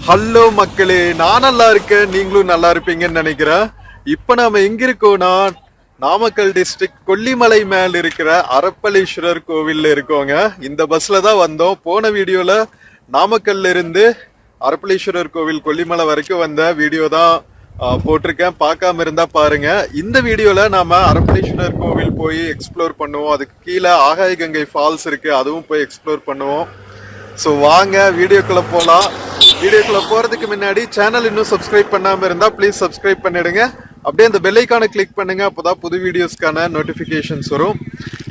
Hello மக்களே, நான் நல்லா இருக்கேன், நீங்களும் நல்லா இருப்பீங்கன்னு நினைக்கிறேன். இப்ப நாம எங்க இருக்கோம்னா நாமக்கல் டிஸ்ட்ரிக்ட் கொல்லிமலை மேல இருக்கிற அரப்பளீஸ்வரர் கோவில்ல இருக்கோங்க. இந்த பஸ்ல தான் வந்தோம். போன வீடியோல நாமக்கல்ல இருந்து அரப்பளீஸ்வரர் கோவில் கொல்லிமலை வரைக்கும் வந்த வீடியோ தான் போட்டிருக்கேன். பார்க்காம இருந்தா பாருங்க. இந்த வீடியோல நாம அரப்பளீஸ்வரர் கோவில் போய் எக்ஸ்ப்ளோர் பண்ணுவோம். அதுக்கு கீழே ஆகாய கங்கை ஃபால்ஸ் இருக்கு, அதுவும் போய் எக்ஸ்ப்ளோர் பண்ணுவோம். ஸோ வாங்க வீடியோக்குள்ள போகலாம். வீடியோக்குள்ள போறதுக்கு முன்னாடி சேனல் இன்னும் சப்ஸ்கிரைப் பண்ணாம இருந்தா ப்ளீஸ் சப்ஸ்கிரைப் பண்ணிடுங்க. அப்படியே அந்த பெல் ஐகானை கிளிக் பண்ணுங்க, அப்போதான் புது வீடியோஸ்க்கான நோட்டிபிகேஷன்ஸ் வரும்.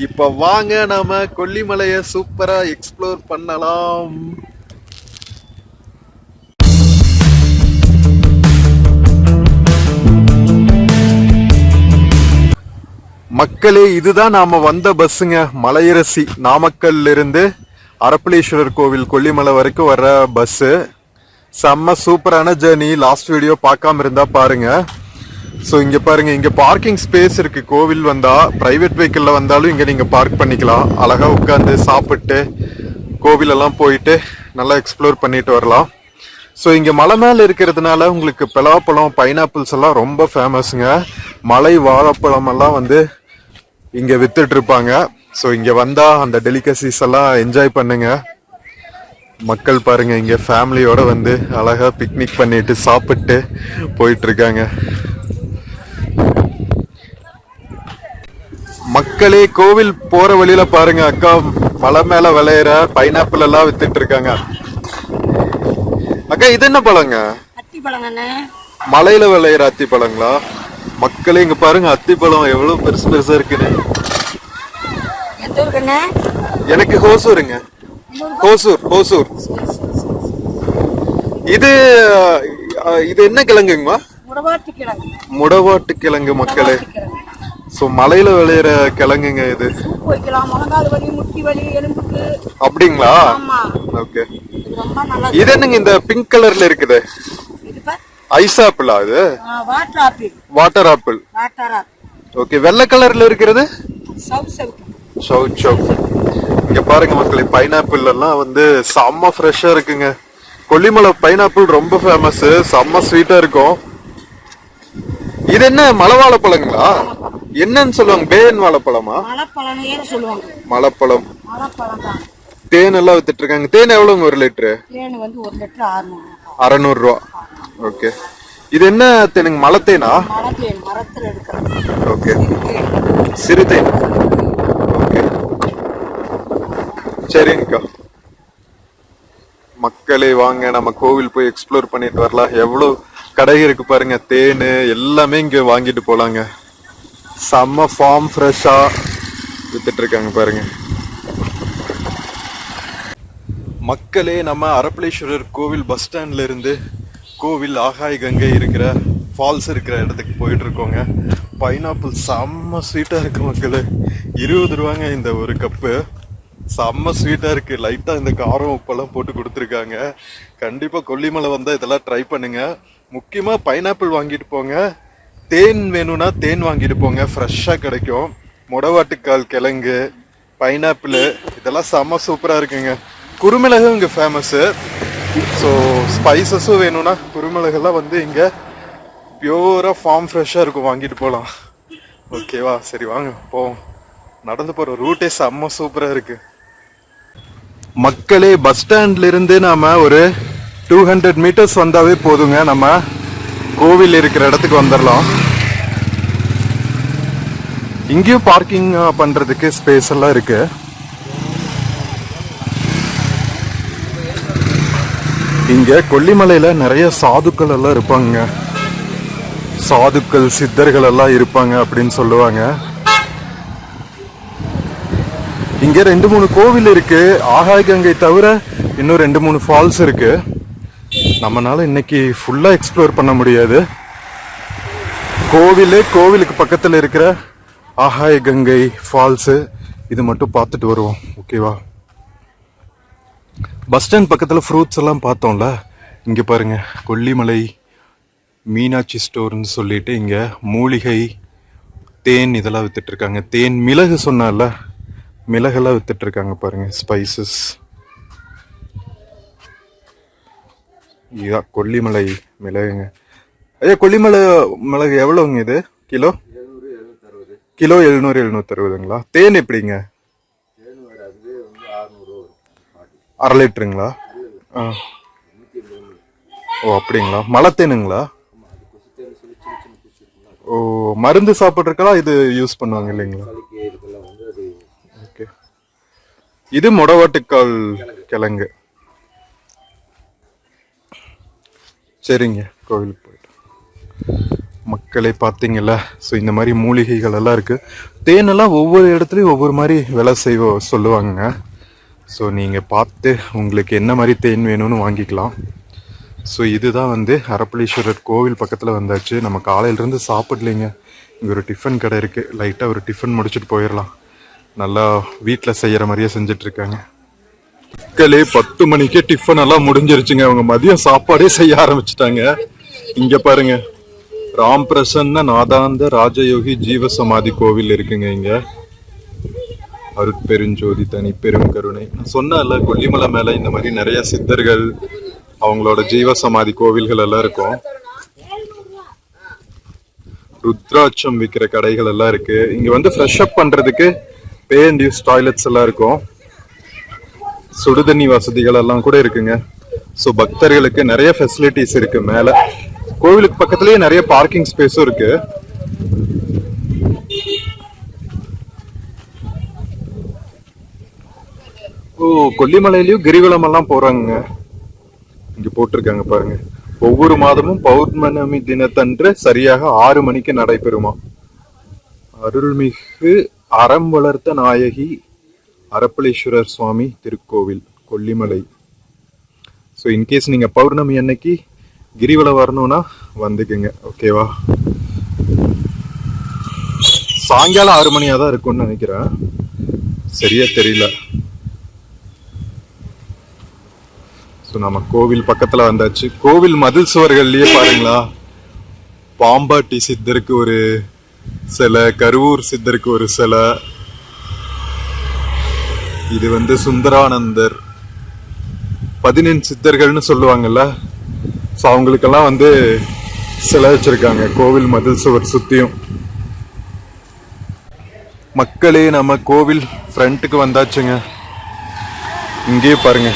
இப்போ வாங்க நாம கொல்லிமலையை சூப்பரா எக்ஸ்ப்ளோர் பண்ணலாம். மக்களே, இதுதான் நாம வந்த பஸ்ஸுங்க. மலையரசி நாமக்கல்ல இருந்து அரப்பளீஸ்வரர் கோவில் கொல்லிமலை வரைக்கும் வர்ற பஸ்ஸு. செம்ம சூப்பரான ஜேர்னி. லாஸ்ட் வீடியோ பார்க்காம இருந்தா பாருங்க. ஸோ இங்க பாருங்க, இங்க பார்க்கிங் ஸ்பேஸ் இருக்கு. கோவில் வந்தா பிரைவேட் வெஹிக்கிள்ல வந்தாலும் இங்க நீங்க பார்க் பண்ணிக்கலாம். அழகா உட்காந்து சாப்பிட்டு கோவில் எல்லாம் போயிட்டு நல்லா எக்ஸ்ப்ளோர் பண்ணிட்டு வரலாம். ஸோ இங்க மலை மேல இருக்கிறதுனால உங்களுக்கு பலாப்பழம், பைனாப்பிள்ஸ் எல்லாம் ரொம்ப ஃபேமஸ்ங்க. மலை வாழைப்பழம் எல்லாம் வந்து இங்க வித்துட்டு இருப்பாங்க. ஸோ இங்க வந்தா அந்த டெலிகசிஸ் எல்லாம் என்ஜாய் பண்ணுங்க. மக்கள் பாருங்க, இங்க ஃபேமிலியோட வந்து அழகா பிக்னிக் பண்ணிட்டு சாப்பிட்டு போயிட்டு இருக்காங்க. மக்களே, கோவில் போற வழியில பாருங்க, அக்கா மலை மேல விளையிற பைனாப்பிள் எல்லாம் வித்துட்டு இருக்காங்க. அக்கா, இது என்ன பழங்க? மலையில விளையிற அத்தி பழங்களா? மக்களே, இங்க பாருங்க அத்திப்பழம் எவ்வளவு பெருசு பெருசா இருக்குன்னு. எனக்கு ஹோசூருங்க. ஹோசூர் ஹோசூர். இது இது என்ன கிழங்குங்கம்மா? முடவாட்டு கிழங்கு மக்களே. சோ மலையில விளையிற கிழங்குங்க இது. அப்படிங்களா? ஓகே. இது என்னங்க இந்த பிங்க் கலர்ல இருக்குது? ஐஸ் ஆப்பிளா? அது வாட்டர் ஆப்பிள். ஓகே. வெள்ளை கலர்ல இருக்கிறது சவுத் சவுத். இங்க பாருங்க மக்களே, பைனாப்பிள் எல்லாம் வந்து செம்ம ஃப்ரெஷ்ஷா இருக்குங்க. கொல்லிமலை பைனாப்பிள் ரொம்ப ஃபேமஸ், செம்ம ஸ்வீட்டா இருக்கும். இது என்ன மலை வாழைப்பழங்களா? என்னன்னு சொல்லுவாங்க? பேன் வாழைப்பழமா? மலைப்பழம். தேன் எல்லாம் வித்துட்டு இருக்காங்க. தேன் எவ்வளவுங்க ஒரு லிட்டரு? 600 ரூபா. ஓகே. இது என்ன தேனுங்க? மலை தேனா? ஓகே. சிறு தேன். ஓகே, சரிங்கக்கா. மக்களே, வாங்க நம்ம கோவில் போய் எக்ஸ்ப்ளோர் பண்ணிட்டு வரலாம். எவ்வளவு கடை இருக்கு பாருங்க. தேன் எல்லாமே இங்க வாங்கிட்டு போலாங்க. செம்ம ஃபார்ம் ஃப்ரெஷ்ஷா வித்துட்டு இருக்காங்க பாருங்க. மக்களே, நம்ம அரப்பளீஸ்வரர் கோவில் பஸ் ஸ்டாண்ட்ல இருந்து கோவில் ஆகாய கங்கை இருக்கிற ஃபால்ஸ் இருக்கிற இடத்துக்கு போயிட்டு இருக்கோங்க. பைனாப்பிள் செம்ம ஸ்வீட்டா இருக்கு மக்களே. 20 ரூபாங்க இந்த ஒரு கப்பு. செம்ம ஸ்வீட்டா இருக்கு. லைட்டா இந்த காரம் உப்பெல்லாம் போட்டு கொடுத்துருக்காங்க. கண்டிப்பா கொல்லிமலை வந்தா இதெல்லாம் ட்ரை பண்ணுங்க. முக்கியமா பைனாப்பிள் வாங்கிட்டு போங்க. தேன் வேணும்னா தேன் வாங்கிட்டு போங்க, ஃப்ரெஷ்ஷா கிடைக்கும். முடவாட்டுக்கால் கிழங்கு, பைனாப்பிள் இதெல்லாம் செம்ம சூப்பரா இருக்குங்க. குருமிளகு இங்க ஃபேமஸ். ஸோ ஸ்பைசஸும் வேணும்னா குருமிளகெல்லாம் வந்து இங்க பியூரா ஃபார்ம் ஃப்ரெஷ்ஷா இருக்கும், வாங்கிட்டு போகலாம். ஓகேவா? சரி வாங்க போவோம். நடந்து போற ரூட்டே செம்ம சூப்பரா இருக்கு. மக்களே, பஸ் ஸ்டாண்ட்ல இருந்து நாம ஒரு 200 மீட்டர்ஸ் வந்தாவே போதுங்க. நம்ம கோவில் இருக்கிற இடத்துக்கு வந்துடலாம். இங்கேயும் பார்க்கிங் பண்றதுக்கு ஸ்பேஸ் எல்லாம் இருக்கு. இங்க கொல்லிமலையில நிறைய சாதுக்கள் எல்லாம் இருப்பாங்க. சாதுக்கள், சித்தர்கள் எல்லாம் இருப்பாங்க அப்படின்னு சொல்லுவாங்க. இங்க 2-3 கோவில் இருக்கு. ஆகாய கங்கை தவிர இன்னும் 2-3 ஃபால்ஸ் இருக்கு. நம்மனால இன்னைக்கு ஃபுல்லா எக்ஸ்ப்ளோர் பண்ண முடியாது. கோவிலுக்கு பக்கத்துல இருக்கிற ஆகாய கங்கை ஃபால்ஸ் இது மட்டும் பார்த்துட்டு வருவோம். ஓகேவா? பஸ் ஸ்டாண்ட் பக்கத்துல ஃப்ரூட்ஸ் எல்லாம் பார்த்தோம்ல. இங்க பாருங்க, கொல்லிமலை மீனாட்சி ஸ்டோர்னு சொல்லிட்டு இங்க மூலிகை, தேன் இதெல்லாம் வித்துட்டு இருக்காங்க. தேன், மிளகு சொன்னால, மிளகெல்லாம் வித்துட்டு இருக்காங்க பாருங்க, ஸ்பைசஸ். இதுதான் கொல்லிமலை மிளகுங்க. ஐயா கொல்லிமலை மிளகு எவ்வளோங்க இது கிலோ? கிலோ 700 760ங்களா? தேன் எப்படிங்க? அரை லிட்டருங்களா? ஆ. ஓ அப்படிங்களா? மலை தேனுங்களா? ஓ மருந்து சாப்பிட்றதுக்கெல்லாம் இது யூஸ் பண்ணுவாங்க இல்லைங்களா? ஓகே. இது மொடவாட்டுக்கால் கிழங்கு. சரிங்க, கோவிலுக்கு போயிட்டு மக்களே பார்த்தீங்கல்ல. ஸோ இந்த மாதிரி மூலிகைகள் எல்லாம் இருக்கு. தேனெல்லாம் ஒவ்வொரு இடத்துலையும் ஒவ்வொரு மாதிரி விலை சொல்லுவாங்க. ஸோ நீங்கள் பார்த்து உங்களுக்கு என்ன மாதிரி தேன் வேணும்னு வாங்கிக்கலாம். ஸோ இதுதான் வந்து அரப்பளீஸ்வரர் கோவில் பக்கத்தில் வந்தாச்சு. நம்ம காலையிலேருந்து சாப்பிடலைங்க. இங்கே ஒரு டிஃபன் கடை இருக்குது. லைட்டாக ஒரு டிஃபன் முடிச்சுட்டு போயிடலாம். நல்லா வீட்டில் செய்கிற மாதிரியே செஞ்சிட்ருக்காங்க. மக்களே 10 மணிக்கே டிஃபன் எல்லாம் முடிஞ்சிருச்சுங்க. அவங்க மதியம் சாப்பாடே செய்ய ஆரம்பிச்சிட்டாங்க. இங்கே பாருங்க, ராம் பிரசன்ன நாதாந்த ராஜயோகி ஜீவ சமாதி கோவில் இருக்குங்க. இங்கே அருட்பெருஞ்சோதி தனி பெரும் கருணை. நான் சொன்னேன்ல, கொல்லிமலை மேலே இந்த மாதிரி நிறைய சித்தர்கள் அவங்களோட ஜீவ சமாதி கோவில்கள் எல்லாம் இருக்கும். ருத்ராட்சம் விற்கிற கடைகள் எல்லாம் இருக்கு. இங்க வந்து ஃப்ரெஷ் அப் பண்றதுக்கு பே அண்ட் யூஸ் டாய்லெட்ஸ் எல்லாம் இருக்கும். சுடுதண்ணி வசதிகள் எல்லாம் கூட இருக்குங்க. ஸோ பக்தர்களுக்கு நிறைய ஃபெசிலிட்டிஸ் இருக்கு. மேல கோவிலுக்கு பக்கத்துலயே நிறைய பார்க்கிங் ஸ்பேஸும் இருக்கு. ஓ கொல்லிமலையிலயும் கிரிவலம் எல்லாம் போறாங்க. இங்க போட்டிருக்காங்க பாருங்க. ஒவ்வொரு மாதமும் பௌர்ணமி தினத்தன்று சரியாக 6 மணிக்கு நடைபெறுமா. அருள்மிகு அறம் வளர்த்த நாயகி அரப்பளீஸ்வரர் சுவாமி திருக்கோவில் கொல்லிமலை. ஸோ இன்கேஸ் நீங்க பௌர்ணமி அன்னைக்கு கிரிவலம் வரணும்னா வந்துக்குங்க. ஓகேவா? சாயங்காலம் 6 மணியா தான் இருக்கும்னு நினைக்கிறேன். சரியா தெரியல. ஸோ நம்ம கோவில் பக்கத்துல வந்தாச்சு. கோவில் மதில் சுவர்கள்லயே பாருங்களா, பாம்பாட்டி சித்தருக்கு ஒரு சிலை, கருவூர் சித்தருக்கு ஒரு சிலை, இது வந்து சுந்தரானந்தர், 15 சித்தர்கள்னு சொல்லுவாங்கல்ல. ஸோ அவங்களுக்கெல்லாம் வந்து சிலை வச்சிருக்காங்க கோவில் மதில் சுவர் சுத்தியும். மக்களே நம்ம கோவில் ஃப்ரண்ட்டுக்கு வந்தாச்சுங்க. இங்கேயே பாருங்க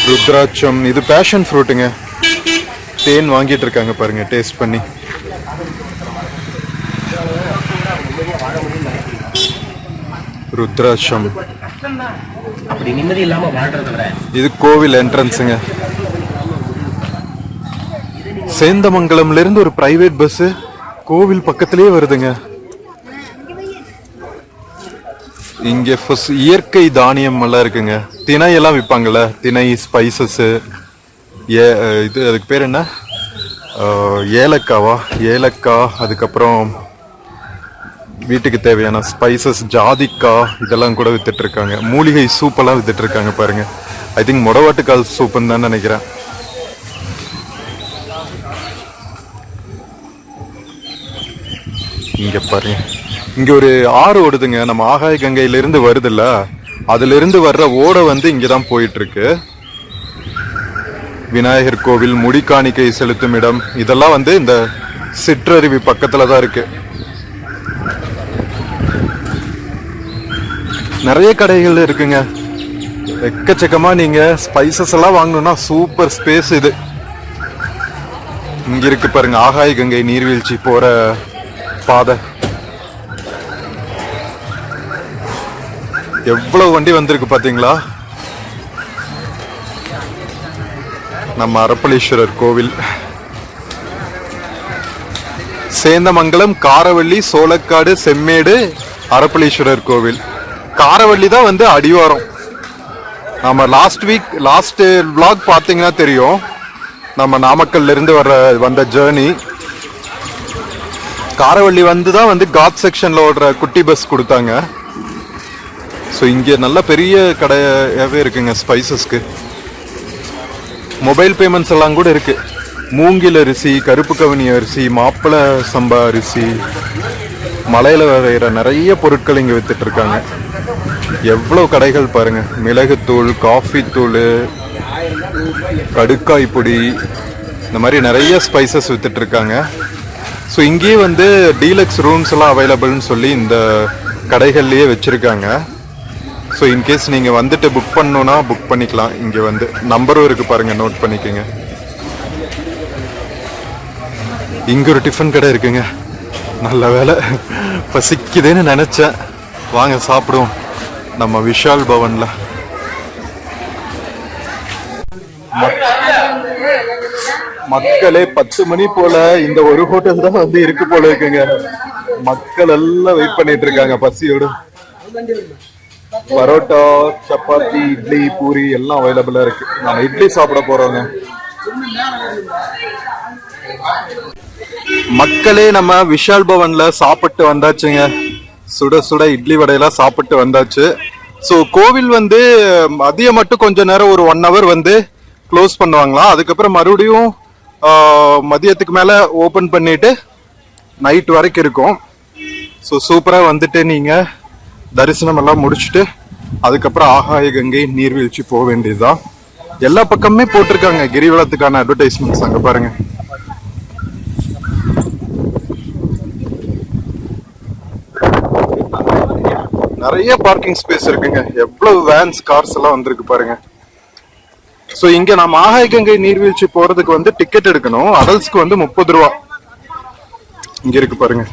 ருத்ராட்சம், இது பேஷன் ஃப்ரூட்டுங்க. தேன் வாங்கிட்டு இருக்காங்க பாருங்க, டேஸ்ட் பண்ணி. ருத்ராட்சம். இது கோவில் என்ட்ரன்ஸுங்க. சேந்தமங்கலம்ல இருந்து ஒரு பிரைவேட் பஸ் கோவில் பக்கத்திலேயே வருதுங்க. இங்க இயற்கை தானியம் எல்லாம் இருக்குங்க. திணை எல்லாம் விற்பாங்கல்ல, திணை, ஸ்பைசஸ், இது அதுக்கு பேர் என்ன, ஏலக்காவா, ஏலக்காய், அதுக்கப்புறம் வீட்டுக்கு தேவையான ஸ்பைசஸ், ஜாதிக்காய், இதெல்லாம் கூட வித்துட்டு இருக்காங்க. மூலிகை சூப்பெல்லாம் வித்துட்டு இருக்காங்க பாருங்க. ஐ திங்க் மொடவாட்டுக்கால் சூப்புன்னு தான் நினைக்கிறேன். இங்க பாருங்க, இங்க ஒரு ஆறு ஓடுதுங்க. நம்ம ஆகாய கங்கையில இருந்து வருதுல்ல, அதுல இருந்து வர்ற ஓடை வந்து இங்கதான் போயிட்டு இருக்கு. விநாயகர் கோவில், முடிக்காணிக்கை செலுத்தும் இடம், இதெல்லாம் வந்து இந்த சிற்றருவி பக்கத்துல தான் இருக்கு. நிறைய கடைகள் இருக்குங்க, எக்கச்சக்கமா. நீங்க ஸ்பைசஸ் எல்லாம் வாங்கணும்னா சூப்பர் ஸ்பேஸ் இது. இங்க இருக்கு பாருங்க ஆகாய கங்கை நீர்வீழ்ச்சி போற பாதை. எவ்வளவு வண்டி வந்திருக்கு பாத்தீங்களா. நம்ம அரப்பளீஸ்வரர் கோவில், சேந்தமங்கலம், காரவள்ளி, சோளக்காடு, செம்மேடு, அரப்பளீஸ்வரர் கோவில். காரவள்ளி தான் வந்து அடிவாரம். நம்ம லாஸ்ட் vlog பாத்தீங்கன்னா தெரியும், நம்ம நாமக்கல்ல இருந்து வந்த ஜேர்னி. காரவள்ளி வந்து தான் வந்து காட் செக்ஷன்ல ஓடுற குட்டி பஸ் கொடுத்தாங்க. ஸோ இங்கே நல்ல பெரிய கடையாகவே இருக்குங்க ஸ்பைசஸ்க்கு. மொபைல் பேமெண்ட்ஸ் எல்லாம் கூட இருக்கு. மூங்கில் அரிசி, கருப்பு கவனி அரிசி, மாப்பிள்ளை சம்பா அரிசி, மலையில் வரைகிற நிறைய பொருட்கள் இங்கே வித்துட்டு இருக்காங்க. எவ்வளோ கடைகள் பாருங்க. மிளகுத்தூள், காஃபி தூள், கடுக்காய் பொடி, இந்த மாதிரி நிறைய ஸ்பைசஸ் வித்துட்டு இருக்காங்க. ஸோ இங்கேயே வந்து டீலக்ஸ் ரூம்ஸ் எல்லாம் அவைலபிள்னு சொல்லி இந்த கடைகள்லேயே வச்சுருக்காங்க. ஸோ இன்கேஸ் நீங்கள் வந்துட்டு புக் பண்ணணுன்னா புக் பண்ணிக்கலாம். இங்கே வந்து நம்பரும் இருக்குது பாருங்கள், நோட் பண்ணிக்கோங்க. இங்கே ஒரு டிஃபன் கடை இருக்குங்க. நல்ல வேலை, பசிக்குதுன்னு நினச்சேன். வாங்க சாப்பிடுவோம் நம்ம விஷால் பவனில். மக்களே 10 மணி போல இந்த ஒரு ஹோட்டல் தான் வந்து இருக்கு போல இருக்குங்க. மக்கள் எல்லாம் வெயிட் பண்ணிட்டு இருக்காங்க பசியோடு. பரோட்டா, சப்பாத்தி, இட்லி, பூரி எல்லாம் அவைலபிளா இருக்கு. நம்ம இட்லி சாப்பிட போறோங்க. மக்களே நம்ம விஷால் பவன்ல சாப்பிட்டு வந்தாச்சுங்க. சுட சுட இட்லி வடையெல்லாம் சாப்பிட்டு வந்தாச்சு. ஸோ கோவில் வந்து மதியம் மட்டும் கொஞ்ச நேரம் ஒரு 1 hour வந்து க்ளோஸ் பண்ணுவாங்களாம். அதுக்கப்புறம் மறுபடியும் மதியத்துக்கு மேலே ஓப்பன் பண்ணிட்டு நைட் வரைக்கும் இருக்கும். ஸோ சூப்பராக வந்துட்டு நீங்கள் தரிசனம் எல்லாம் முடிச்சுட்டு அதுக்கப்புறம் ஆகாய கங்கை நீர்வீழ்ச்சி போக வேண்டியதுதான். எல்லா பக்கமுமே போட்டிருக்காங்க கிரிவலத்துக்கான அட்வர்டைஸ்மெண்ட்ஸ். அங்கே பாருங்க, நிறைய பார்க்கிங் ஸ்பேஸ் இருக்குங்க. எவ்வளவு வேன்ஸ், கார்ஸ் எல்லாம் வந்திருக்கு பாருங்க. ஸோ இங்க நம்ம ஆகாய கங்கை நீர்வீழ்ச்சி போறதுக்கு வந்து டிக்கெட் எடுக்கணும். அடல்ட்ஸ்க்கு வந்து 30 ரூபா. இங்க இருக்கு பாருங்க.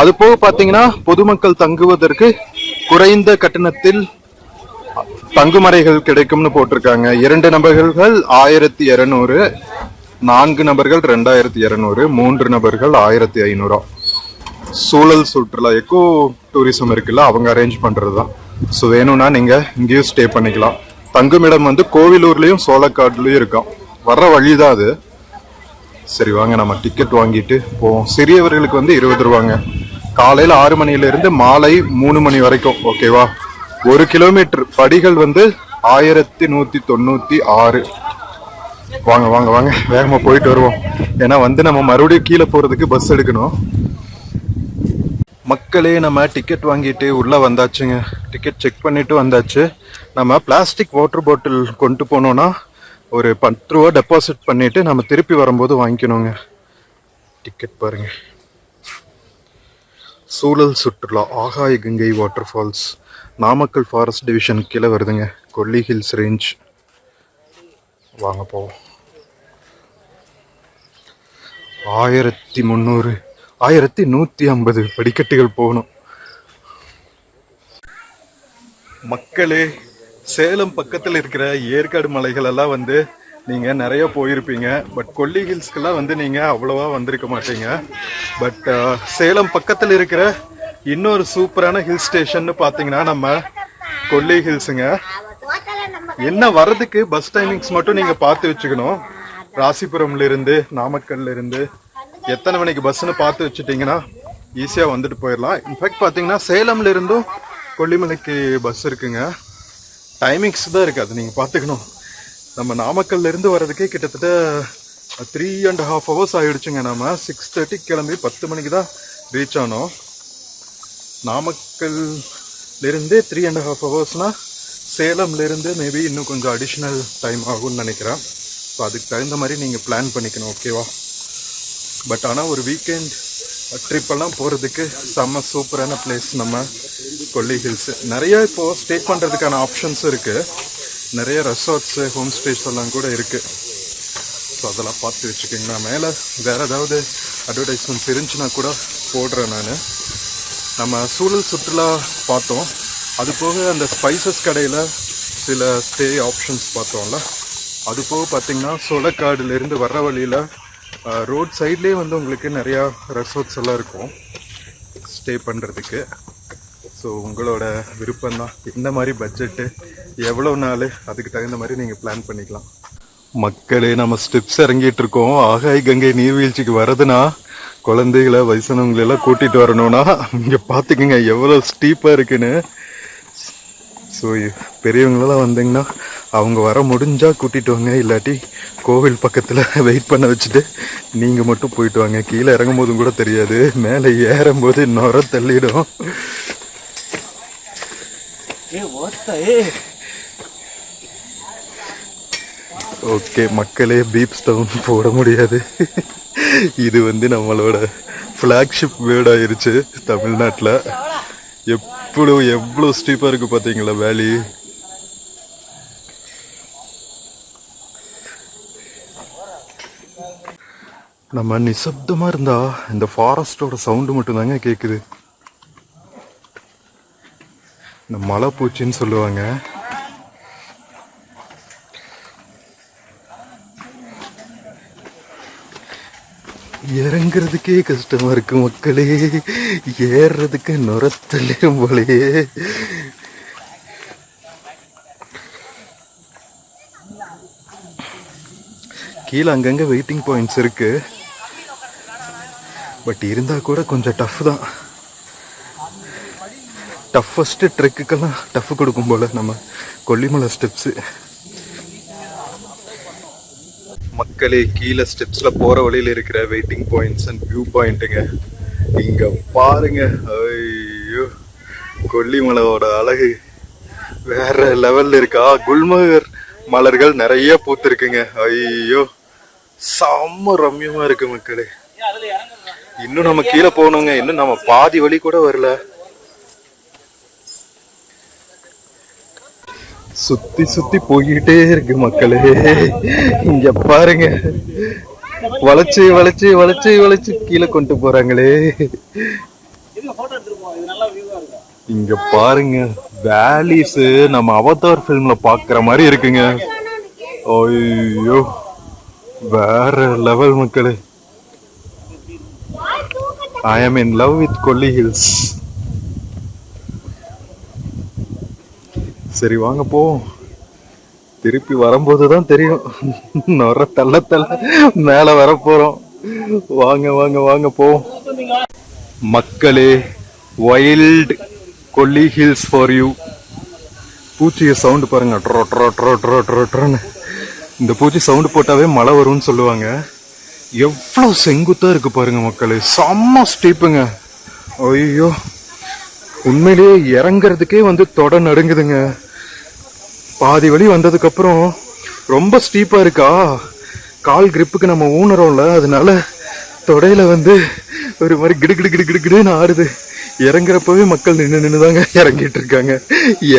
அது போக பாத்தீங்கன்னா பொதுமக்கள் தங்குவதற்கு குறைந்த கட்டணத்தில் தங்குமறைகள் கிடைக்கும்னு போட்டிருக்காங்க. 2 நபர்கள் 1200, 4 நபர்கள் 2200, 3 நபர்கள் 1500. சூழல் சுற்றுலா, எக்கோ டூரிசம் இருக்குல்ல, அவங்க அரேஞ்ச் பண்றதுதான். ஸோ வேணும்னா நீங்க இங்கேயும் ஸ்டே பண்ணிக்கலாம். தங்குமிடம் வந்து கோவிலூர்லயும் சோளக்காடுலயும் இருக்கும். வர்ற வழிதான் அது. சரி வாங்க நம்ம டிக்கெட் வாங்கிட்டு போவோம். சிறியவர்களுக்கு வந்து 20 ரூபாங்க. காலையில 6 மணில இருந்து மாலை 3 மணி வரைக்கும். ஓகேவா? 1 கிலோமீட்டர் படிகள் வந்து 1196. வாங்க வாங்க வாங்க வேகமா போயிட்டு வருவோம். ஏன்னா வந்து நம்ம மறுபடியும் கீழே போறதுக்கு பஸ் எடுக்கணும். மக்களே நம்ம டிக்கெட் வாங்கிட்டு உள்ள வந்தாச்சுங்க. டிக்கெட் செக் பண்ணிட்டு வந்தாச்சு. நம்ம பிளாஸ்டிக் வாட்டர் பாட்டில் கொண்டு போனோம்னா ஒரு 10 ரூபா டெபாசிட் பண்ணிட்டு நம்ம திருப்பி வரும்போது வாங்கிக்கணுங்க. டிக்கெட் பாருங்க. சூழல் சுற்றுலா Agaya Gangai water falls, Namakkal forest division கீழே வருதுங்க. Kolli hills range. வாங்க போவோம். 1300 1150 படிக்கட்டுகள் போகணும். மக்களே, சேலம் பக்கத்தில் இருக்கிற ஏற்காடு மலைகள் எல்லாம் வந்து நீங்க நிறைய போயிருப்பீங்க. பட் கொல்லி ஹில்ஸ்க்கெல்லாம் வந்து நீங்க அவ்வளவா வந்திருக்க மாட்டீங்க. பட் சேலம் பக்கத்தில் இருக்கிற இன்னொரு சூப்பரான ஹில் ஸ்டேஷன் பாத்தீங்கன்னா நம்ம கொல்லி ஹில்ஸுங்க. என்ன வர்றதுக்கு பஸ் டைமிங்ஸ் மட்டும் நீங்க பார்த்து வச்சுக்கணும். ராசிபுரம்ல இருந்து, நாமக்கல்ல இருந்து எத்தனை மணிக்கு பஸ்ன்னு பார்த்து வச்சுட்டீங்கன்னா ஈஸியாக வந்துட்டு போயிடலாம். இன்ஃபேக்ட் பார்த்தீங்கன்னா சேலம்ல இருந்தும் கொல்லிமலைக்கு பஸ் இருக்குங்க. டைமிங்ஸ் தான் இருக்குது, அது நீங்கள் பார்த்துக்கணும். நம்ம நாமக்கல்ல இருந்து வர்றதுக்கே கிட்டத்தட்ட 3.5 hours ஆகிடுச்சுங்க. நம்ம 6:30 கிளம்பி 10 மணிக்கு தான் ரீச் ஆனோம். நாமக்கல்லிருந்து 3.5 hours சேலம்லேருந்து மேபி இன்னும் கொஞ்சம் அடிஷ்னல் டைம் ஆகும்னு நினைக்கிறேன். ஸோ அதுக்கு தகுந்த மாதிரி நீங்கள் பிளான் பண்ணிக்கணும். ஓகேவா? பட் ஆனால் ஒரு வீக்கெண்ட் ட்ரிப்பெல்லாம் போகிறதுக்கு செம்ம சூப்பரான பிளேஸ் நம்ம கொல்லி ஹில்ஸு. நிறைய இப்போது ஸ்டே பண்ணுறதுக்கான ஆப்ஷன்ஸ் இருக்குது. நிறைய ரெசார்ட்ஸு, ஹோம் ஸ்டேஸ் எல்லாம் கூட இருக்குது. ஸோ அதெல்லாம் பார்த்து வச்சுக்கோங்க. நான் மேலே வேறு ஏதாவது அட்வர்டைஸ்மெண்ட்ஸ் இருந்துச்சுன்னா கூட போடுறேன் நான். நம்ம சூழல் சுற்றுலா பார்த்தோம். அது போக அந்த ஸ்பைசஸ் கடையில் சில ஸ்டே ஆப்ஷன்ஸ் பார்த்தோம்ல. அது போக பார்த்திங்கன்னா சோளக்காடுலேருந்து வர்ற வழியில் ரோட் சைட்லேயே வந்து உங்களுக்கு நிறையா ரெசார்ட்ஸ் எல்லாம் இருக்கும் ஸ்டே பண்ணுறதுக்கு. ஸோ உங்களோட விருப்பம்தான். இந்த மாதிரி பட்ஜெட்டு, எவ்வளோ நாள், அதுக்கு தகுந்த மாதிரி நீங்கள் பிளான் பண்ணிக்கலாம். மக்களே, நம்ம ஸ்டெப்ஸ் இறங்கிட்டு இருக்கோம். ஆகாய கங்கை நீர்வீழ்ச்சிக்கு வரதுன்னா குழந்தைகளை, வயசானவங்களெல்லாம் கூட்டிகிட்டு வரணும்னா இங்கே பார்த்துக்குங்க எவ்வளோ ஸ்டீப்பாக இருக்குன்னு. ஸோ பெரியவங்களெல்லாம் வந்தீங்கன்னா அவங்க வர முடிஞ்சால் கூட்டிகிட்டு வாங்க. இல்லாட்டி கோவில் பக்கத்தில் வெயிட் பண்ண வச்சுட்டு நீங்கள் மட்டும் போயிட்டு வாங்க. கீழே இறங்கும் போதும் கூட தெரியாது, மேலே ஏறும்போது நுர தள்ளிடும். ஓகே மக்களே, பீப் ஸ்டவுன் போட முடியாது. இது வந்து நம்மளோட ஃப்ளாக்ஷிப் வேர்ட் ஆயிருச்சு தமிழ்நாட்டில். எவ்வளோ ஸ்டீப்பாக இருக்குது பார்த்தீங்களா வேலி. நம்ம நிசப்தமாக இருந்தா இந்த ஃபாரஸ்டோட சவுண்டு மட்டும்தாங்க கேட்குது. இந்த மலை பூச்சின்னு சொல்லுவாங்க. இறங்குறதுக்கே கஷ்டமா இருக்கு மக்களே, ஏறுறதுக்கு நுரத்தலையும் போலயே. கீழே அங்கங்க வெயிட்டிங் பாயிண்ட்ஸ் இருக்கு, பட் இருந்தா கூட கொஞ்சம் டஃப் தான். டஃபஸ்ட் ட்ரெக்குக்கெல்லாம் டஃப் கொடுக்கும் போல நம்ம கொல்லிமலை ஸ்டெப்ஸு. மக்களே, கீழே ஸ்டெப்ஸ்ல போற வழியில இருக்கிற வெயிட்டிங் பாயிண்ட்ஸ் அண்ட் வியூ பாயிண்ட்டுங்க. இங்க பாருங்க, ஐயோ கொல்லிமலையோட அழகு வேற லெவல்ல இருக்கா. குல்மகர் மலர்கள் நிறைய பூத்திருக்குங்க. ஐயோ செம்ம ரம்யமா இருக்கு மக்களே. இன்னும் நம்ம கீழே போகணுங்க, இன்னும் நம்ம பாதி வழி கூட வரல. சுத்தி சுத்தி போய்கிட்டே இருக்கு மக்களே. இங்க பாருங்க, வளைச்சு வளைச்சு வளைச்சு வளைச்சு கீழே கொண்டு போறாங்களே. இங்க பாருங்க, வேலிஸ் நம்ம அவதார் பிலிம்ல பாக்குற மாதிரி இருக்குங்க. ஐயோ வேற லெவல் மக்களே. I am in love with Kolli hills. சரி வாங்க போ, திருப்பி வரும்போதுதான் தெரியும். நொற தள்ள தள்ள மேல வர போறோம். வாங்க வாங்க வாங்க போ மக்களே. Wild Kolli hills for you. பூச்சிய சவுண்ட் பாருங்க, ட்ரோ ட்ரோ ட்ரோ ட்ரோ ட்ரோ ட்ரோன்னு. இந்த பூச்சி சவுண்ட் போட்டாவே மழை வரும்னு சொல்லுவாங்க. எவ்வளவு செங்குத்தா இருக்கு பாருங்க மக்களே, செம்ம ஸ்டீப்புங்க. ஐயோ உண்மையிலேயே இறங்குறதுக்கே வந்து தொட நடுங்குதுங்க. பாதி வழி வந்ததுக்கு அப்புறம் ரொம்ப ஸ்டீப்பா இருக்கா, கால் கிரிப்புக்கு நம்ம ஊனறோம்ல, அதனால தொடையில வந்து ஒரு மாதிரி கிடு கிடு கிடு கிடுன்னு ஆடுது. இறங்குறப்பவே மக்கள் நின்னுதாங்க இறங்கிட்டு இருக்காங்க.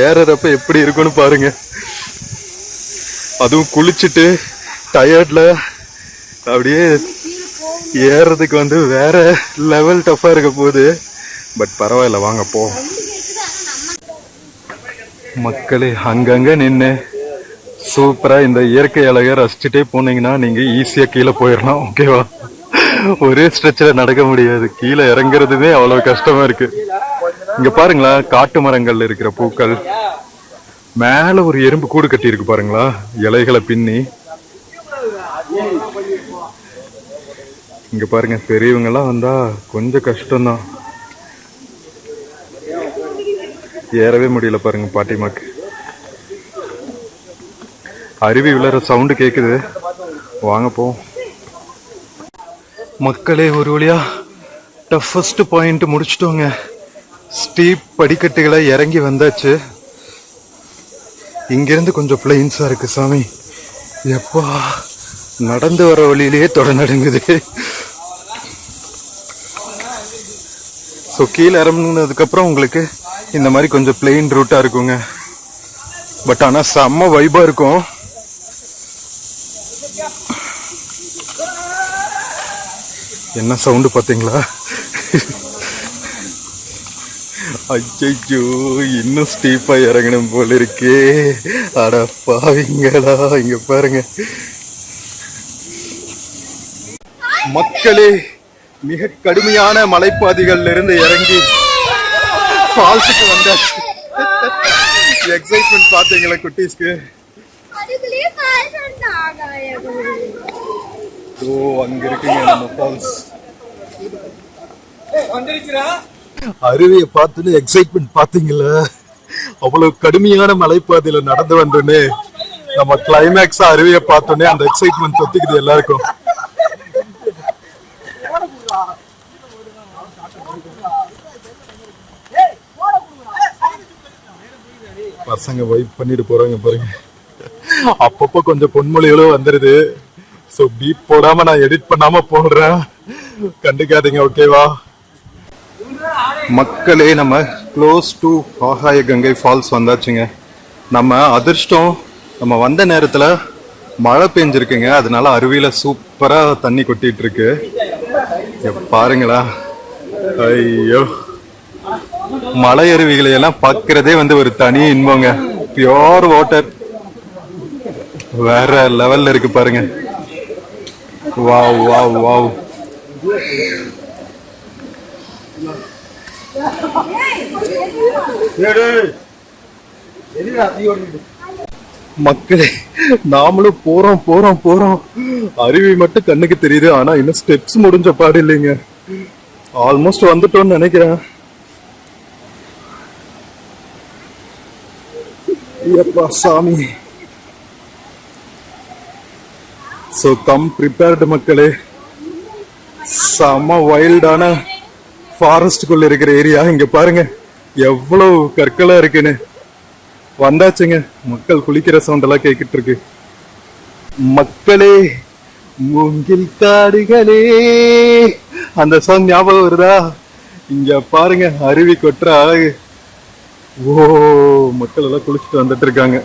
ஏறறப்ப எப்படி இருக்குன்னு பாருங்க. அதுவும் குளிச்சுட்டு டயர்ட்ல அப்படியே ஏறதுக்கு வந்து வேற லெவல் டஃபா இருக்க போகுது. பட் பரவாயில்ல, வாங்க போ மக்களே. அங்கங்க நின்று சூப்பரா இந்த இயற்கை அழகை ரசிச்சுட்டே போனீங்கன்னா நீங்க ஈஸியா கீழே போயிடலாம். ஓகேவா, ஒரே ஸ்ட்ரெச்சில் நடக்க முடியாது, கீழே இறங்குறதுமே அவ்வளவு கஷ்டமா இருக்கு. இங்க பாருங்களா, காட்டு மரங்கள்ல இருக்கிற பூக்கள். மேல ஒரு எறும்பு கூடு கட்டி இருக்கு பாருங்களா, இலைகளை பின்னி. இங்க பாருங்க, பெரியவங்க எல்லாம் வந்தா கொஞ்சம் கஷ்டம்தான், ஏறவே முடியல பாருங்க. பாட்டிமாக்கு அருவி விழுற சவுண்டு கேக்குது. வாங்க போ மக்களே. ஒரு வழியா டஃபஸ்ட் பாயிண்ட் முடிச்சிட்டோங்க. ஸ்டீப் படிக்கட்டுகளை இறங்கி வந்தாச்சு. இங்கிருந்து கொஞ்சம் பிளைன்ஸா இருக்கு சாமி. எப்பா நடந்து வர வழியிலேயே தொட நடுங்குது. ஸோ கீழே இறங்குனதுக்கு அப்புறம் உங்களுக்கு இந்த மாதிரி கொஞ்சம் பிளெயின் ரூட்டா இருக்குங்க. பட் ஆனா செம்ம வைபா இருக்கும். என்ன சவுண்டு பாத்தீங்களா? அச்சோ, இன்னும் ஸ்டீப்பா இறங்கணும் போல இருக்கே. அட பாவிங்களா, இங்க பாருங்க மக்களே. மிக கடுமையான மலைப்பாதைகள்ல இருந்து இறங்கி ஃபால்ஸுக்கு வந்தாச்சு. எக்ஸைட்மெண்ட் பாத்தீங்களா குட்டீஸ்க்கு? ஓ, அங்க இருக்குங்க நம்ம ஃபால்ஸ். அருவியை பார்த்துன்னு எக்ஸைட்மெண்ட் பாத்தீங்களா? அவ்வளவு கடுமையான மலைப்பாதையில நடந்து வந்தோன்னே நம்ம கிளைமேக்ஸா அருவியை பார்த்தோன்னே அந்த எக்ஸைட்மெண்ட் தொத்திக்குது எல்லாருக்கும். பசங்க வைப் பண்ணிட்டு போறாங்க பாருங்க. அப்பப்போ கொஞ்சம் பொன்மொழிகளும் வந்துருது. ஸோ பீப் போடாம நான் எடிட் பண்ணாம போடுறேன், கண்டுக்காதீங்க, ஓகேவா? மக்களே, நம்ம க்ளோஸ் டு ஆகாய கங்கை ஃபால்ஸ் வந்தாச்சுங்க. நம்ம அதிர்ஷ்டம், நம்ம வந்த நேரத்தில் மழை பெஞ்சிருக்குங்க, அதனால அருவியில சூப்பரா தண்ணி கொட்டிட்டு இருக்கு. பாருங்களா, ஐயோ, மலை அருவிகளை எல்லாம் பார்க்கறதே ஒரு தனி இன்பங்க. பியோர் வாட்டர், வேற லெவல்ல இருக்கு பாருங்க. Wow wow wow. மக்களே, நாமளும் போறோம் போறோம் போறோம். அருவி மட்டும் கண்ணுக்கு தெரியுது, ஆனா இன்னும் ஸ்டெப்ஸ் முடிஞ்ச பாடு இல்லைங்க. ஆல்மோஸ்ட் வந்துட்டோம்னு நினைக்கிறேன். ஐயப்பா சாமி. ஸோ கம் ப்ரிப்பேர்டு மக்களே. செம்ம வைல்டான ஃபாரஸ்டுக்குள்ள இருக்கிற ஏரியா. இங்க பாருங்க எவ்வளவு கற்களா இருக்குன்னு. வந்தாச்சுங்க, மக்கள் குளிக்கிற சவுண்ட் எல்லாம் கேட்கிட்டு இருக்கு. மக்களே, மூங்கில் காடுகளே, அந்த சாங் ஞாபகம் வருதா? இங்க பாருங்க அருவி கொட்டுற அழகு. ஓ, மக்கள் எல்லாம் குளிச்சுட்டு வந்துட்டு இருக்காங்க.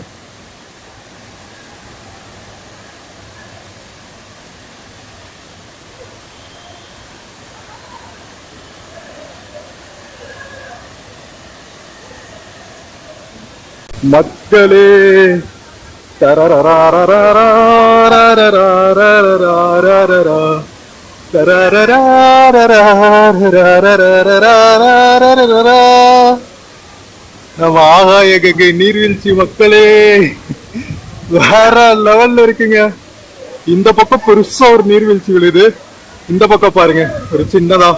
மக்களே, நம்ம ஆகாய கங்கை நீர்வீழ்ச்சி மக்களே வேற லெவல்ல இருக்குங்க. இந்த பக்கம் பெருசா ஒரு நீர்வீழ்ச்சி விழுது, இந்த பக்கம் பாருங்க ஒரு சின்னதா.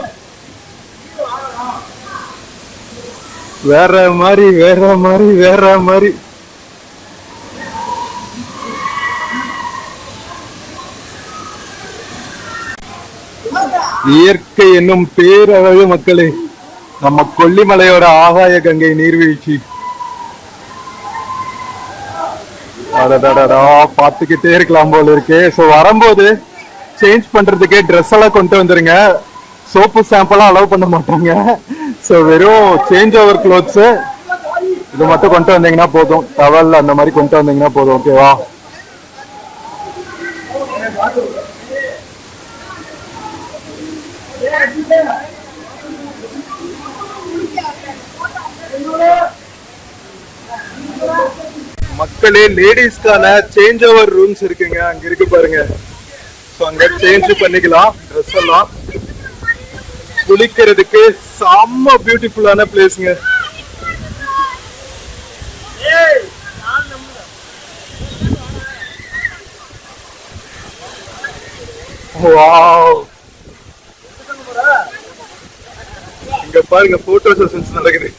வேற மாதிரி வேற மாதிரி வேற மாதிரி. இயற்கை என்னும் பேரழகு மக்களே, நம்ம கொல்லிமலையோட ஆகாய கங்கை நீர்வீழ்ச்சி. பாத்துக்கிட்டே இருக்கலாம் போல இருக்கு. ஸோ வரும்போது சேஞ்ச் பண்றதுக்கே ட்ரெஸ் எல்லாம் கொண்டு வந்துருங்க. சோப்பு ஷாம்பெல்லாம் அலோவ் பண்ண மாட்டாங்க. ஸோ வெறும் சேஞ்ச் ஓவர் கிளாத்ஸ் இது மட்டும் கொண்டு வந்தீங்கன்னா போதும். டவல் அந்த மாதிரி கொண்டு வந்தீங்கன்னா போதும், ஓகேவா? மக்களே, லேடிஸ்க்கான சேஞ்ச் ஓவர் ரூம்ஸ் இருக்குங்க, அங்க இருக்கு பாருங்க. ஸோ அங்க சேஞ்ச் பண்ணிக்கலாம் ட்ரெஸ் எல்லாம். குளிக்கிறதுக்கு செம்ம பியூட்டிஃபுல்லான பிளேஸ்ங்க. வாவ், இங்க பாருங்க போட்டோ செஷன்ஸ் நடக்குது.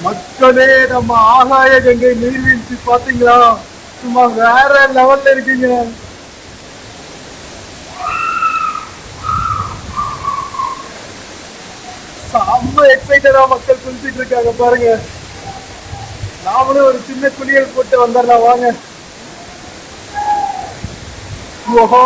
மக்களே, நம்ம ஆகாய கங்கை நீர்வீழ்ச்சி பாத்தீங்களா? சும்மா வேற லெவல்ல இருக்கீங்க. செம்ம எக்ஸைட்டடா மக்கள் குளிச்சிட்டு இருக்காங்க பாருங்க. நாமளும் ஒரு சின்ன குளியல் போட்டு வந்துடலாம் வாங்க. ஓஹோ,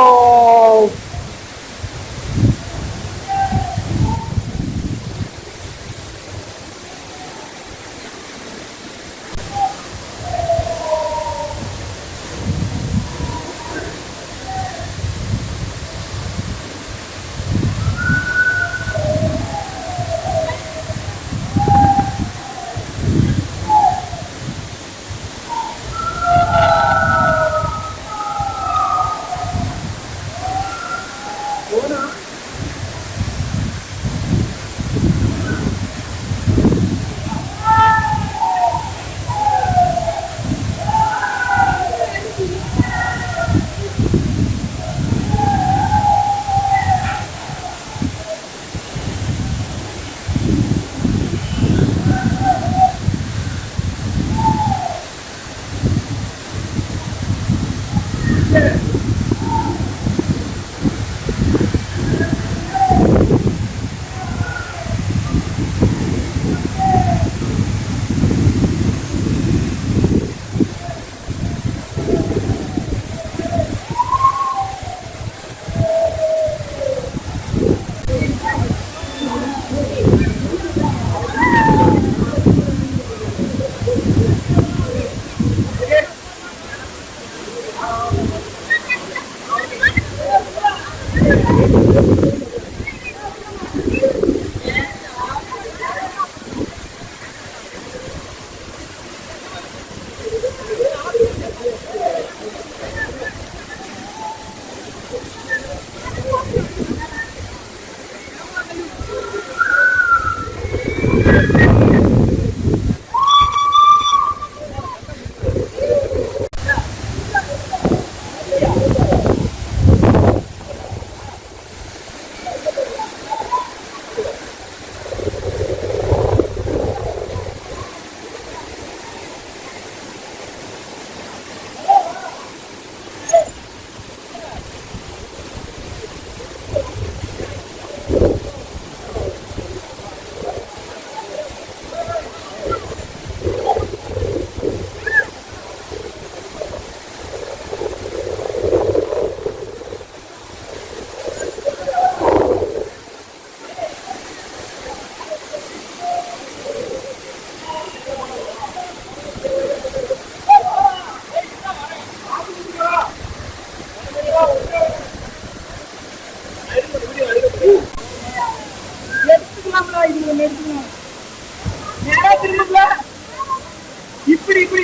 இப்படி இப்படி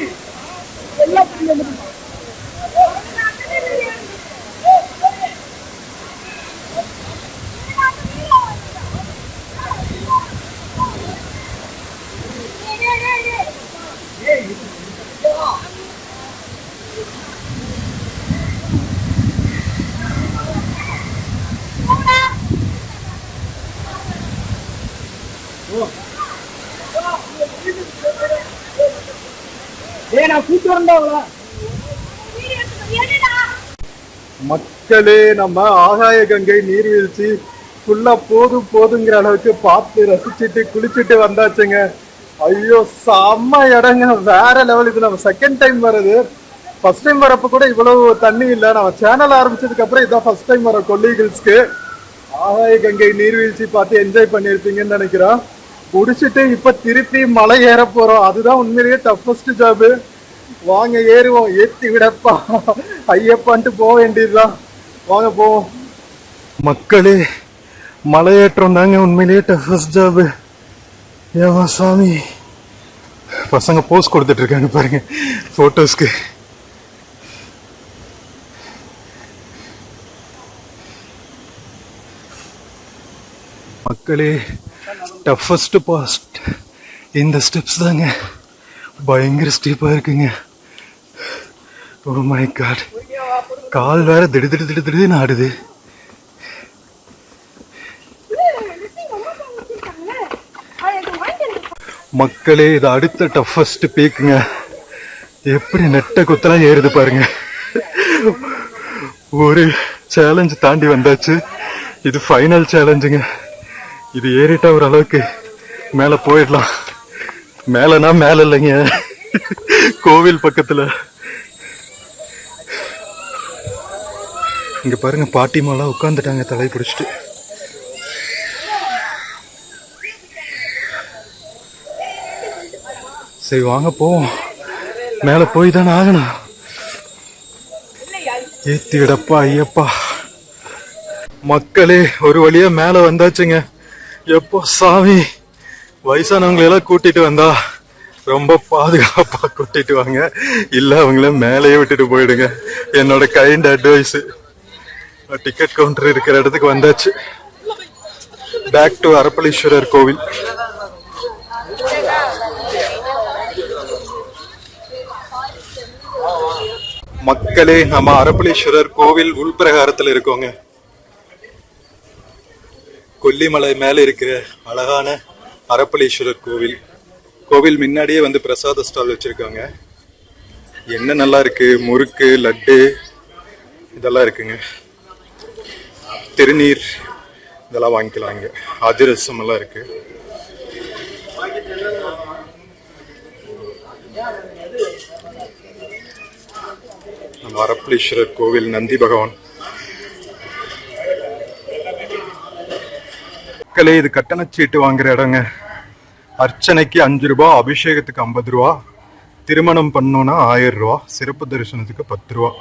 எல்லாம் மக்களே, நம்ம ஆகாய கங்கை நீர்வீழ்ச்சி ஃபுல்லா போதும் போதுங்கிற அளவுக்கு பார்த்து ரசிச்சுட்டு குளிச்சுட்டு வந்தாச்சுங்க. ஐயோ செம்ம இடங்க, வேற லெவல். இது நம்ம செகண்ட் டைம் வருது. ஃபர்ஸ்ட் டைம் வரப்ப கூட இவ்வளவு தண்ணி இல்லை. நம்ம சேனல் ஆரம்பிச்சதுக்கு அப்புறம் இதான் ஃபர்ஸ்ட் டைம் வர கொல்லி ஹில்ஸ்க்கு. ஆகாய கங்கை நீர்வீழ்ச்சி பார்த்து என்ஜாய் பண்ணிருப்பீங்கன்னு நினைக்கிறோம். குடிச்சிட்டு இப்ப திருப்பி மலை ஏற போறோம். அதுதான் உண்மையிலேயே டஃபஸ்ட் ஜாபு. வாங்க ஏறுவோம். ஏத்தி விடப்பா ஐயப்பான்ட்டு போக வேண்டியதுதான். வாங்க போவோம். மக்களே, மலையேற்றம் தாங்க உண்மையிலேயே டஃபஸ்ட் ஜாபு. ஏவா சாமி, பசங்க போஸ் கொடுத்துட்டு இருக்காங்க பாருங்க போட்டோஸ்க்கு. மக்களே, டஃபஸ்ட் பாஸ்ட் இந்த ஸ்டெப்ஸ் தாங்க. பயங்கர ஸ்டீப்பா இருக்குங்க. ஓ மை காட், கால் வேற திடு திடு திடு திடுன்னு ஆடுது. மக்களே, இது அடுத்த டஃபஸ்ட் பீக்குங்க. எப்படி நெட்ட குத்தலாம் ஏறுது பாருங்க. ஒரு சேலஞ்ச் தாண்டி வந்தாச்சு. இது ஃபைனல் சேலஞ்சுங்க. இது ஏறிட்டா ஒரு அளவுக்கு மேல போயிடலாம். மேலனா மேல இல்லைங்க, கோவில் பக்கத்துல. இங்க பாருங்க, பாட்டிமாலாம் உட்காந்துட்டாங்க தலை பிடிச்சிட்டு. சரி வாங்க போவோம். மேல போய் தானே ஆகணும். ஏத்தி விடப்பா ஐயப்பா. மக்களே, ஒரு வழியா மேல வந்தாச்சுங்க. எப்போ சாமி, வயசானவங்களை எல்லாம் கூட்டிட்டு வந்தா ரொம்ப பாதுகாப்பா கூட்டிட்டு வாங்க. இல்ல அவங்கள மேலேயே விட்டுட்டு போயிடுங்க. என்னோட கைண்ட் அட்வைஸ். டிக்கெட் கவுண்டர் இருக்கிற இடத்துக்கு வந்தாச்சு. பேக் டு அரப்பளீஸ்வரர் கோவில். மக்களே, நம்ம அரப்பளீஸ்வரர் கோவில் உள்பிரகாரத்துல இருக்கோங்க. கொல்லிமலை மேல இருக்கிற அழகான அரப்பளீஸ்வரர் கோவில். கோவில் முன்னாடியே வந்து பிரசாத ஸ்டால் வச்சிருக்காங்க. என்ன நல்லா இருக்கு, முறுக்கு, லட்டு இதெல்லாம் இருக்குங்க. திருநீர் இதெல்லாம் வாங்கிக்கலாம். இங்க அதிரசம் எல்லாம் இருக்கு. நம்ம அரப்பளீஸ்வரர் கோவில், நந்தி பகவான். மக்களே, இது கட்டணச்சீட்டு வாங்குற இடங்க. அர்ச்சனைக்கு 5 ரூபா, அபிஷேகத்துக்கு 50 ரூபா, திருமணம் பண்ணோம்னா 1000 ரூபா, சிறப்பு தரிசனத்துக்கு 10 ரூபா.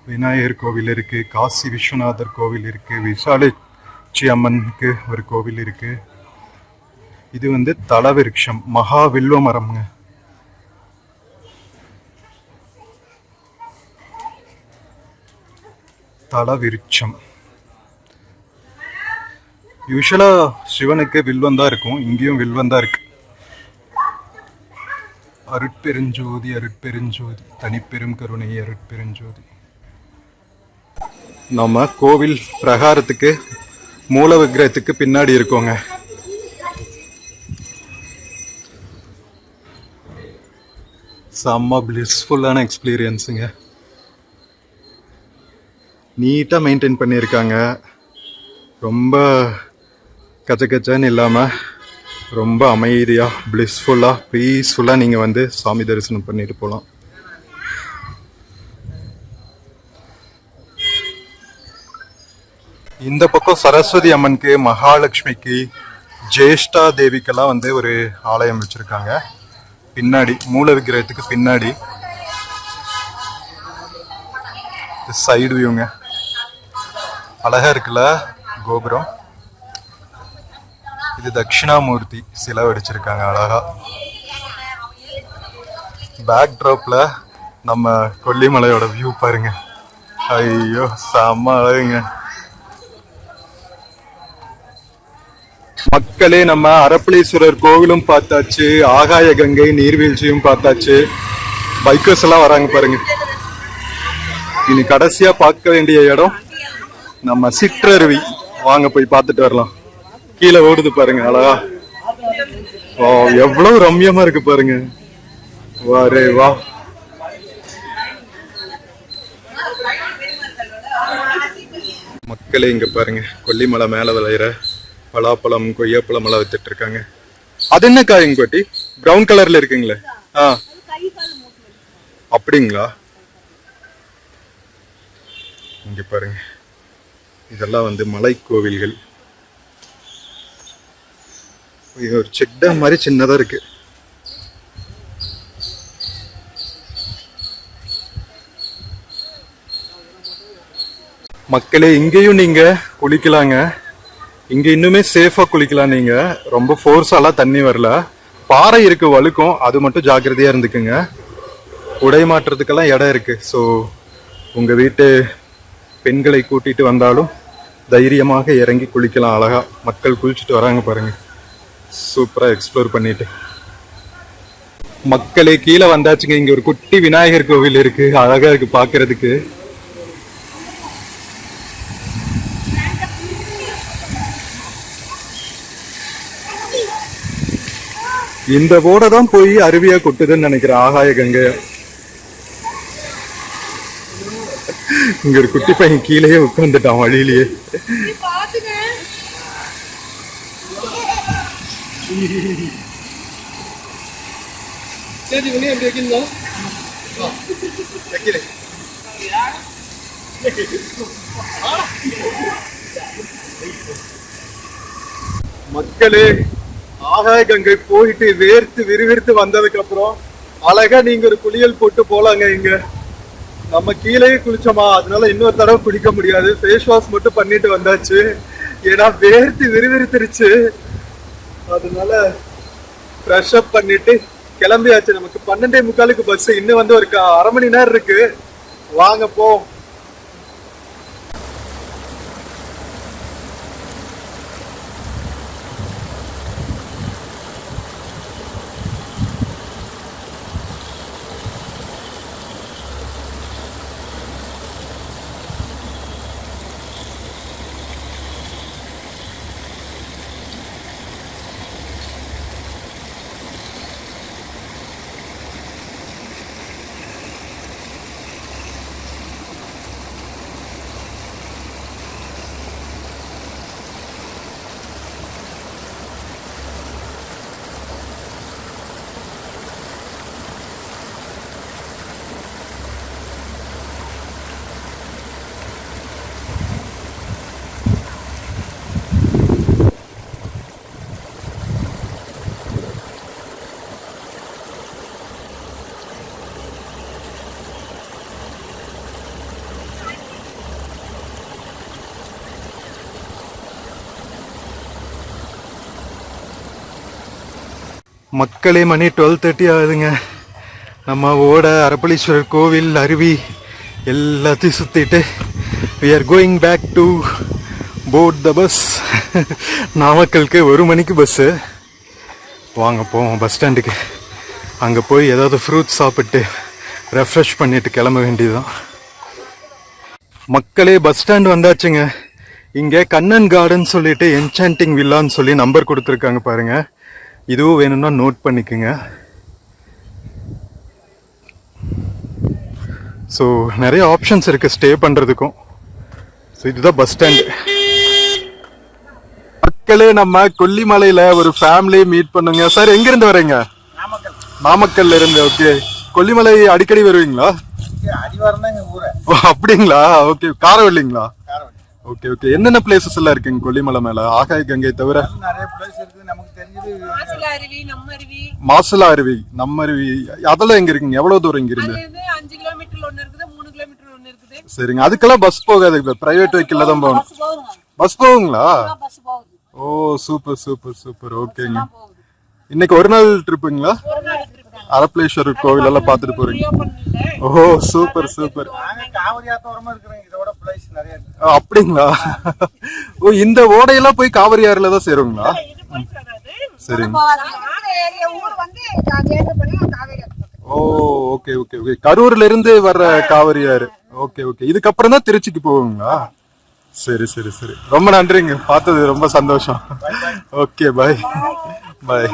விநாயகர் கோவில் இருக்கு, காசி விஸ்வநாதர் கோவில் இருக்கு, விசாலாட்சி அம்மனுக்கு ஒரு கோவில் இருக்கு. இது வந்து தலவிருட்சம், மகா வில்வ மரம்ங்க. தலவிருட்சம். யூஸ்வலா சிவனுக்கு வில்வம் தான் இருக்கும், இங்கேயும் வில்வம் தான் இருக்கு. அருட்பெருஞ்சோதி அருட்பெருஞ்சோதி, தனிப்பெரும் கருணை அருட்பெருஞ்சோதி. நம்ம கோவில் பிரகாரத்துக்கு மூல விக்கிரகத்துக்கு பின்னாடி இருக்கோங்க. செம்ம பிளிஸ்ஃபுல்லான எக்ஸ்பீரியன்ஸுங்க. நீட்டாக மெயின்டைன் பண்ணியிருக்காங்க. ரொம்ப கச்சக்கச்சன்னு இல்லாமல் ரொம்ப அமைதியாக, பிளிஸ்ஃபுல்லாக, பீஸ்ஃபுல்லாக நீங்கள் வந்து சாமி தரிசனம் பண்ணிட்டு போகலாம். இந்த பக்கம் சரஸ்வதி அம்மனுக்கு, மகாலட்சுமிக்கு, ஜேஷ்டா தேவிக்கெல்லாம் வந்து ஒரு ஆலயம் வச்சுருக்காங்க. பின்னாடி மூல விக்கிரகத்துக்கு பின்னாடி சைடு வியூங்க. அழகா இருக்குல்ல கோபுரம். இது தட்சிணாமூர்த்தி சிலை வடிச்சிருக்காங்க அழகா. பேக் ட்ராப்ல நம்ம கொல்லிமலையோட வியூ பாருங்க. ஐயோ செம்ம அழகுங்க. மக்களே, நம்ம அரப்பளீஸ்வரர் கோவிலும் பார்த்தாச்சு, ஆகாய கங்கை நீர்வீழ்ச்சியும் பார்த்தாச்சு. பைக்கர்ஸ் எல்லாம் வராங்க பாருங்க. இனி கடைசியா பார்க்க வேண்டிய இடம் நம்ம சிற்றருவி. வாங்க போய் பார்த்துட்டு வரலாம். கீழே ஓடுது பாருங்க அழகா. எவ்வளவு ரம்யமா இருக்கு பாருங்க. வாரே வா. மக்களே, இங்க பாருங்க கொல்லிமலை மேல விளையிற பலாப்பழம், கொய்யாப்பழம் எல்லாம் வித்துட்டு இருக்காங்க. அது என்ன காய்ங்க பாட்டி? பிரவுன் கலர்ல இருக்குங்களே. அப்படிங்களா? இங்க பாருங்க, இதெல்லாம் வந்து மலை கோவில்கள். இது ஒரு செக் டேம் மாதிரி சின்னதா இருக்கு. மக்களே, இங்கேயும் நீங்க குளிக்கலாங்க. இங்க இன்னுமே சேஃபா குளிக்கலாம். நீங்க ரொம்ப ஃபோர்ஸாலாம் தண்ணி வரல. பாறை இருக்கு, வழுக்கும், அது மட்டும் ஜாக்கிரதையா இருந்துக்குங்க. உடை மாற்றத்துக்கெல்லாம் இடம் இருக்கு. ஸோ உங்க வீட்டு பெண்களை கூட்டிட்டு வந்தாலும் தைரியமாக இறங்கி குளிக்கலாம். அழகா மக்கள் குளிச்சுட்டு வராங்க பாருங்க. சூப்பரா எக்ஸ்ப்ளோர் பண்ணிட்டு. மக்களே, கீழே வந்தாச்சுங்க. இங்க ஒரு குட்டி விநாயகர் கோவில் இருக்கு, அழகா இருக்கு பாக்குறதுக்கு. இந்த போட தான் போய் அருவியா கொட்டுதுன்னு நினைக்கிறேன், ஆகாய கங்கை. இங்க ஒரு குட்டி பையன் கீழேயே உட்காந்துட்டான் வழியிலேயே. மக்களே, ஆகாய கங்கை போயிட்டு வேர்த்து விறுவிறுத்து வந்ததுக்கு அப்புறம் அழகா நீங்க ஒரு குளியல் போட்டு போலாங்க. இங்க நம்ம கீழேயே குளிச்சோமா, அதனால இன்னொரு தடவை குளிக்க முடியாது. ஃபேஸ் வாஷ் மட்டும் பண்ணிட்டு வந்தாச்சு. ஏன்னா வேர்த்து விறுவிறுத்துருச்சு. அதனால ஃப்ரெஷ் அப் பண்ணிட்டு கிளம்பியாச்சு. நமக்கு 12:45 பஸ். இன்னும் வந்து ஒரு அரை மணி நேரம் இருக்கு. வாங்க போ. மக்களே மணி 12:30 ஆகுதுங்க. நம்ம ஓட அரப்பளீஸ்வரர் கோவில், அருவி எல்லாத்தையும் சுற்றிட்டு we are going back to board the bus. நாமக்கலுக்கு 1 மணிக்கு பஸ்ஸு. வாங்க போவோம் பஸ் ஸ்டாண்டுக்கு. அங்கே போய் ஏதாவது ஃப்ரூட்ஸ் சாப்பிட்டு ரெஃப்ரெஷ் பண்ணிட்டு கிளம்ப வேண்டியதுதான். மக்களே பஸ் ஸ்டாண்ட் வந்தாச்சுங்க. இங்கே கண்ணன் கார்டன் சொல்லிட்டு என்சாண்டிங் வில்லான்னு சொல்லி நம்பர் கொடுத்துருக்காங்க பாருங்க. இதுவும் வேணும்னா நோட் பண்ணிக்கோங்க. ஸோ நிறைய ஆப்ஷன்ஸ் இருக்கு ஸ்டே பண்றதுக்கும். ஸோ இதுதான் பஸ் ஸ்டாண்ட். மக்களே நம்ம கொல்லிமலையில ஒரு ஃபேமிலி மீட் பண்ணுங்க. சார் எங்க இருந்து வரீங்க? நாமக்கல்ல இருந்து. ஓகே. கொல்லிமலை அடிக்கடி வருவீங்களா? அப்படிங்களா? ஓகே. காரவல்லிங்களா? Okay okay. என்னென்ன பிளேசஸ் எல்லாம் இருக்குங்க கொல்லிமலை மேல ஆகாய கங்கை தவிர? நிறைய பிளேஸ் இருக்கு. நமக்கு தெரிஞ்சது மாசிலா அருவி, நம்ம அருவி, அதெல்லாம் எங்க இருக்குங்க? எவ்வளவு தூரம் இங்க இருந்து? 5 கிலோமீட்டர்ல ஒன்னு இருக்குது, 3 கிலோமீட்டர் ஒன்னு இருக்குது. சரிங்க. அதுக்கெல்லாம் பஸ் போகாது, பிரைவேட் வெஹிக்கிள்ல தான் போகணும். பஸ் போகுங்களா? ஓ சூப்பர் சூப்பர் சூப்பர். ஓகேங்க. இன்னைக்கு ஒரு நாள் ட்ரிப்புங்களா? அரப்பளீஸ்வரர் கோவில் எல்லாம் பாத்துட்டு போறீங்க. ஓ சூப்பர் சூப்பர். அப்படிங்களா? ஓ இந்த ஓடையெல்லாம் போய் காவிரி ஆறுல தான் சேருங்களா? சரிங்க. ஓ ஓகே ஓகே ஓகே. கரூர்ல இருந்து வர்ற காவிரி ஆறு. Okay okay. இதுக்கப்புறம் தான் திருச்சிக்கு போவீங்களா? சரி சரி சரி. ரொம்ப நன்றிங்க, பார்த்தது ரொம்ப சந்தோஷம். ஓகே பாய் பாய்.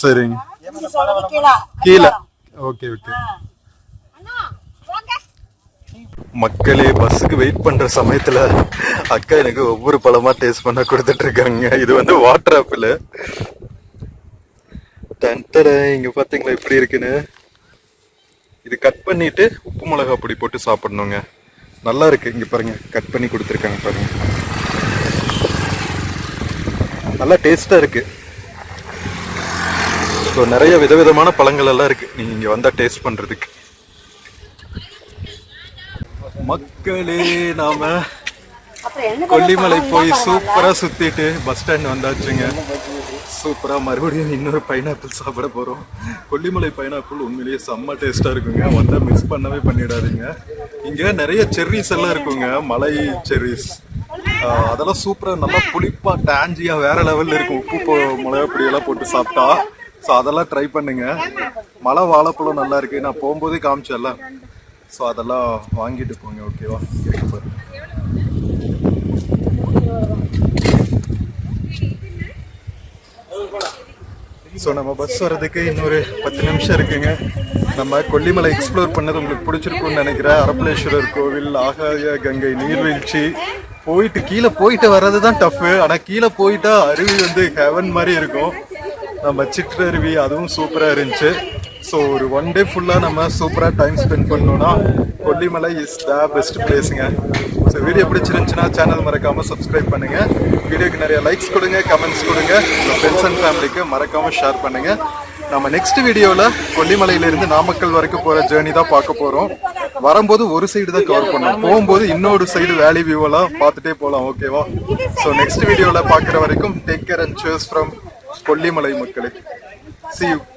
சரிங்க. கீழே. Okay okay. மக்களே பஸ்ஸுக்கு வெயிட் பண்ற சமயத்துல அக்கா எனக்கு ஒவ்வொரு பழமா டேஸ்ட் பண்ண கொடுத்துட்டு இருக்காங்க. இது வந்து வாட்டர் ஆப்பிள். இங்க பாத்தீங்களா எப்படி இருக்குன்னு? இது கட் பண்ணிட்டு உப்பு மிளகா பொடி போட்டு சாப்பிடணுங்க. நல்லா இருக்கு. இங்க பாருங்க, கட் பண்ணி கொடுத்துருக்காங்க பாருங்க. நல்லா டேஸ்டா இருக்கு. ஸோ நிறைய விதவிதமான பழங்கள் எல்லாம் இருக்கு, நீங்க இங்க வந்தா டேஸ்ட் பண்றதுக்கு. மக்களே நாம கொல்லிமலை போய் சூப்பரா சுத்திட்டு பஸ் ஸ்டாண்ட் வந்தாச்சுங்க. சூப்பரா மறுபடியும் இன்னொரு பைனாப்பிள் சாப்பிட போறோம். கொல்லிமலை பைனாப்பிள் உண்மையிலேயே செம்ம டேஸ்டா இருக்குங்க. வந்தா மிஸ் பண்ணவே பண்ணிடாதீங்க. இங்க நிறைய செர்ரிஸ் எல்லாம் இருக்குங்க, மலை செர்ரிஸ். அதெல்லாம் சூப்பரா நல்லா புளிப்பா டாஞ்சியா வேற லெவல்ல இருக்கும். உப்பு மிளகா பொடி எல்லாம் போட்டு சாப்பிட்டா. ஸோ அதெல்லாம் ட்ரை பண்ணுங்க. மலை வாழைப்பழம் நல்லா இருக்கு, நான் போகும்போதே காமிச்சேன்ல. ஸோ அதெல்லாம் வாங்கிட்டு போங்க. ஓகேவா? இருக்கு பாருங்க. ஸோ நம்ம பஸ் வர்றதுக்கு இன்னொரு 10 நிமிஷம் இருக்குங்க. நம்ம கொல்லிமலை எக்ஸ்ப்ளோர் பண்ணது உங்களுக்கு பிடிச்சிருக்கும்னு நினைக்கிறேன். அரப்பளீஸ்வரர் கோவில், ஆகாய கங்கை நீர்வீழ்ச்சி, போயிட்டு கீழே போயிட்டு வர்றது தான் டஃப்பு. ஆனால் கீழே போயிட்டா அருவி வந்து ஹெவன் மாதிரி இருக்கும். நம்ம சிற்றருவி அதுவும் சூப்பராக இருந்துச்சு. ஸோ ஒரு 1 டே ஃபுல்லாக நம்ம சூப்பராக டைம் ஸ்பெண்ட் பண்ணோம்னா கொல்லிமலை இஸ் த பெஸ்ட் பிளேஸுங்க. ஸோ வீடியோ பிடிச்சிருந்துச்சுன்னா சேனல் மறக்காமல் சப்ஸ்கிரைப் பண்ணுங்கள். வீடியோக்கு நிறைய லைக்ஸ் கொடுங்க, கமெண்ட்ஸ் கொடுங்க. உங்கள் ஃப்ரெண்ட்ஸ் அண்ட் ஃபேமிலிக்கு மறக்காமல் ஷேர் பண்ணுங்கள். நம்ம நெக்ஸ்ட் வீடியோவில் கொல்லிமலையிலேருந்து நாமக்கல் வரைக்கும் போகிற ஜேர்னி தான் பார்க்க போகிறோம். வரும்போது ஒரு சைடு தான் கவர் பண்ணோம், போகும்போது இன்னொரு சைடு வேலி வியூவெல்லாம் பார்த்துட்டே போகலாம். ஓகேவா? ஸோ நெக்ஸ்ட் வீடியோவில் பார்க்குற வரைக்கும் take care and cheers from Kollimalai மக்களே. See you.